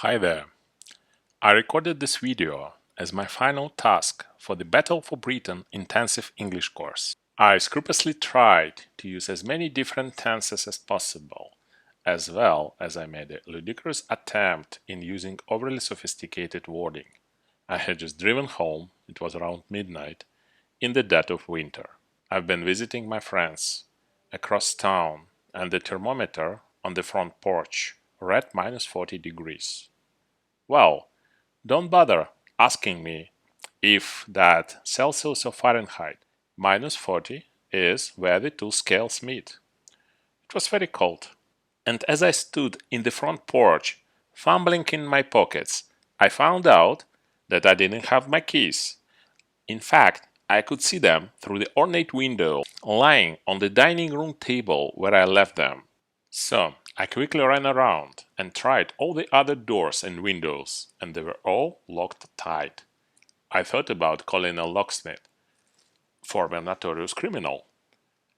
Hi there. I recorded this video as my final task for the Battle for Britain intensive English course. I scrupulously tried to use as many different tenses as possible, as well as I made a ludicrous attempt in using overly sophisticated wording. I had just driven home, it was around midnight, in the dead of winter. I've been visiting my friends across town, and the thermometer on the front porch read -40 degrees. Well, don't bother asking me if that Celsius or Fahrenheit. -40 is where the two scales meet. It was very cold, and as I stood in the front porch, fumbling in my pockets, I found out that I didn't have my keys. In fact, I could see them through the ornate window lying on the dining room table where I left them. So I quickly ran around and tried all the other doors and windows, and they were all locked tight. I thought about calling a locksmith, former notorious criminal.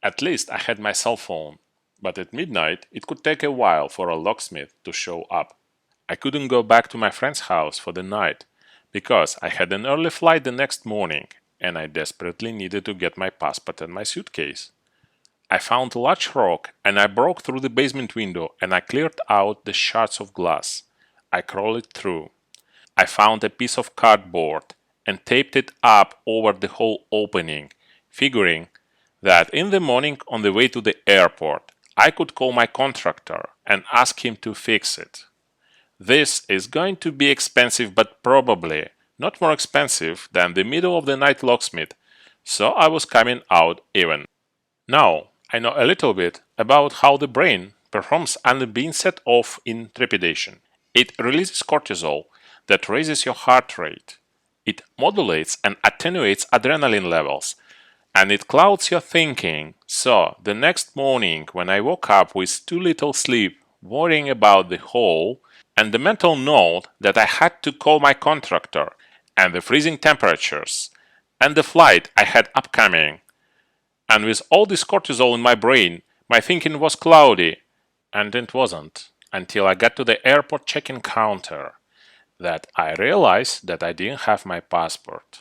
At least I had my cell phone, but at midnight it could take a while for a locksmith to show up. I couldn't go back to my friend's house for the night because I had an early flight the next morning and I desperately needed to get my passport and my suitcase. I found a large rock and I broke through the basement window and I cleared out the shards of glass. I crawled it through. I found a piece of cardboard and taped it up over the whole opening, figuring that in the morning on the way to the airport, I could call my contractor and ask him to fix it. This is going to be expensive, but probably not more expensive than the middle of the night locksmith, so I was coming out even. Now, I know a little bit about how the brain performs under being set off in trepidation. It releases cortisol that raises your heart rate. It modulates and attenuates adrenaline levels, and it clouds your thinking. So, the next morning when I woke up with too little sleep, worrying about the hole, and the mental note that I had to call my contractor, and the freezing temperatures, and the flight I had upcoming, and with all this cortisol in my brain, my thinking was cloudy, and it wasn't until I got to the airport check-in counter that I realized that I didn't have my passport.